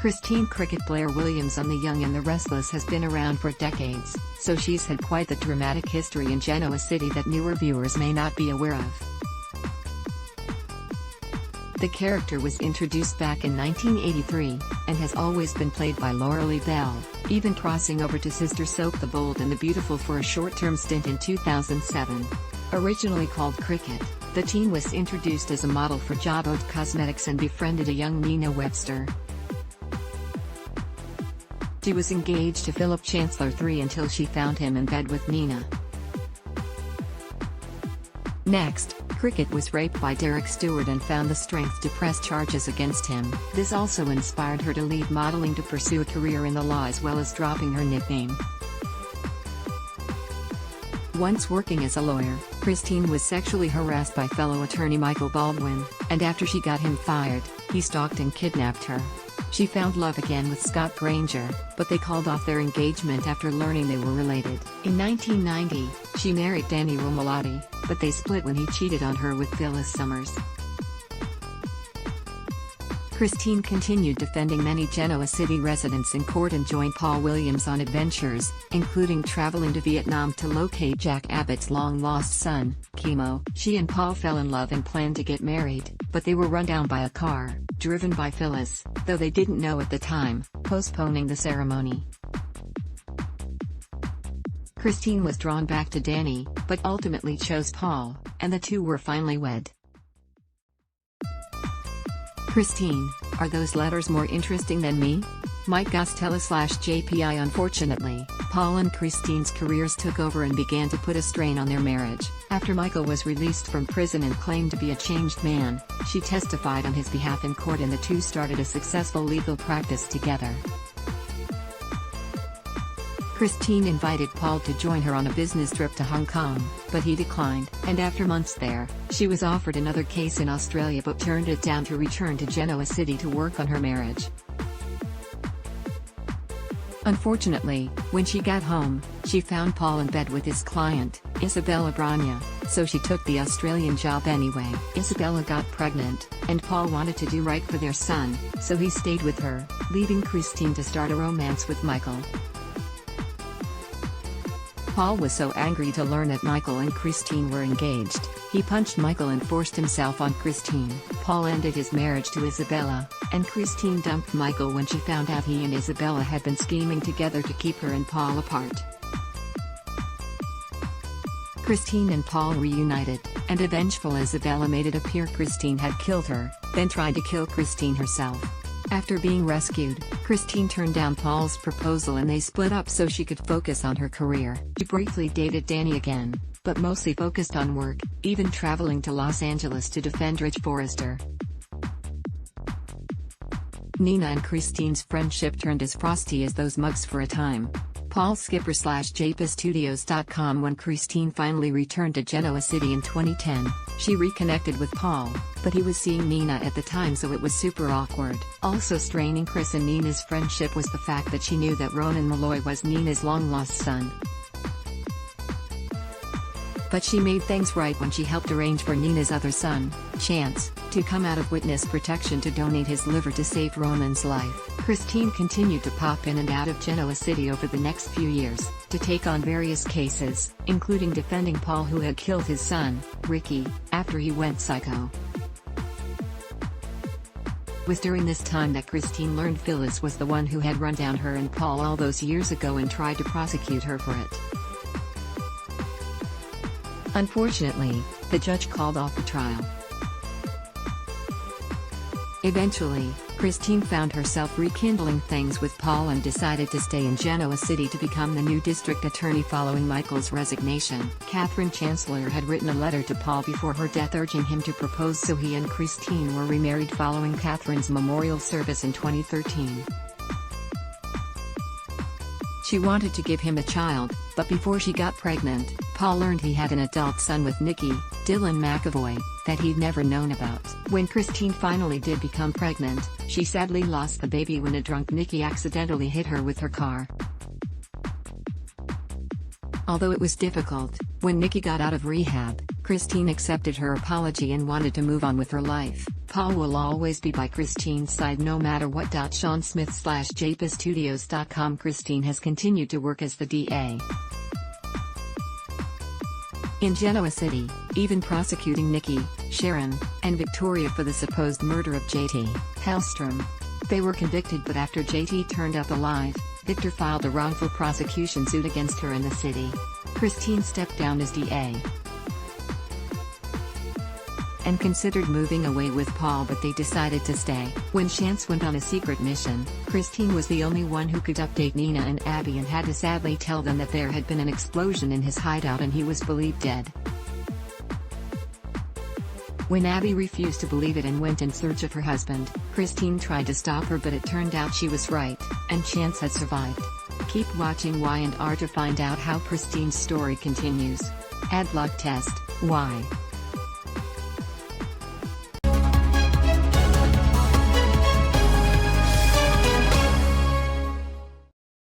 Christine "Cricket" Blair Williams on The Young and the Restless has been around for decades, so she's had quite the dramatic history in Genoa City that newer viewers may not be aware of. The character was introduced back in 1983, and has always been played by Laura Bell, even crossing over to Sister Soap the Bold and the Beautiful for a short-term stint in 2007. Originally called Cricket, the teen was introduced as a model for Jabot Cosmetics and befriended a young Nina Webster. She was engaged to Philip Chancellor III until she found him in bed with Nina. Next, Cricket was raped by Derek Stewart and found the strength to press charges against him. This also inspired her to leave modeling to pursue a career in the law as well as dropping her nickname. Once working as a lawyer, Christine was sexually harassed by fellow attorney Michael Baldwin, and after she got him fired, he stalked and kidnapped her. She found love again with Scott Granger, but they called off their engagement after learning they were related. In 1990, she married Danny Romalotti, but they split when he cheated on her with Phyllis Summers. Christine continued defending many Genoa City residents in court and joined Paul Williams on adventures, including traveling to Vietnam to locate Jack Abbott's long-lost son, Chemo. She and Paul fell in love and planned to get married, but they were run down by a car, driven by Phyllis, though they didn't know at the time, postponing the ceremony. Christine was drawn back to Danny, but ultimately chose Paul, and the two were finally wed. Christine, are those letters more interesting than me? Mike Gostella/JPI. Unfortunately, Paul and Christine's careers took over and began to put a strain on their marriage. After Michael was released from prison and claimed to be a changed man, she testified on his behalf in court and the two started a successful legal practice together. Christine invited Paul to join her on a business trip to Hong Kong, but he declined, and after months there, she was offered another case in Australia but turned it down to return to Genoa City to work on her marriage. Unfortunately, when she got home, she found Paul in bed with his client, Isabella Bragna, so she took the Australian job anyway. Isabella got pregnant, and Paul wanted to do right for their son, so he stayed with her, leaving Christine to start a romance with Michael. Paul was so angry to learn that Michael and Christine were engaged, he punched Michael and forced himself on Christine. Paul ended his marriage to Isabella, and Christine dumped Michael when she found out he and Isabella had been scheming together to keep her and Paul apart. Christine and Paul reunited, and a vengeful Isabella made it appear Christine had killed her, then tried to kill Christine herself. After being rescued, Christine turned down Paul's proposal and they split up so she could focus on her career. She briefly dated Danny again, but mostly focused on work, even traveling to Los Angeles to defend Rich Forrester. Nina and Christine's friendship turned as frosty as those mugs for a time. Paul Skipper/JPStudios.com. When Christine finally returned to Genoa City in 2010, she reconnected with Paul, but he was seeing Nina at the time so it was super awkward. Also straining Chris and Nina's friendship was the fact that she knew that Ronan Malloy was Nina's long-lost son. But she made things right when she helped arrange for Nina's other son, Chance, to come out of witness protection to donate his liver to save Ronan's life. Christine continued to pop in and out of Genoa City over the next few years, to take on various cases, including defending Paul who had killed his son, Ricky, after he went psycho. It was during this time that Christine learned Phyllis was the one who had run down her and Paul all those years ago and tried to prosecute her for it. Unfortunately, the judge called off the trial. Eventually, Christine found herself rekindling things with Paul and decided to stay in Genoa City to become the new district attorney following Michael's resignation. Catherine Chancellor had written a letter to Paul before her death urging him to propose, so he and Christine were remarried following Catherine's memorial service in 2013. She wanted to give him a child, but before she got pregnant, Paul learned he had an adult son with Nikki, Dylan McAvoy, that he'd never known about. When Christine finally did become pregnant, she sadly lost the baby when a drunk Nikki accidentally hit her with her car. Although it was difficult, when Nikki got out of rehab, Christine accepted her apology and wanted to move on with her life. Paul will always be by Christine's side no matter what. Sean Smith/JPStudios.com. Christine has continued to work as the DA in Genoa City, even prosecuting Nikki, Sharon, and Victoria for the supposed murder of JT Hellstrom. They were convicted, but after JT turned up alive, Victor filed a wrongful prosecution suit against her in the city. Christine stepped down as DA and considered moving away with Paul, but they decided to stay. When Chance went on a secret mission, Christine was the only one who could update Nina and Abby and had to sadly tell them that there had been an explosion in his hideout and he was believed dead. When Abby refused to believe it and went in search of her husband, Christine tried to stop her, but it turned out she was right, and Chance had survived. Keep watching Y&R to find out how Christine's story continues. Ad block test, why?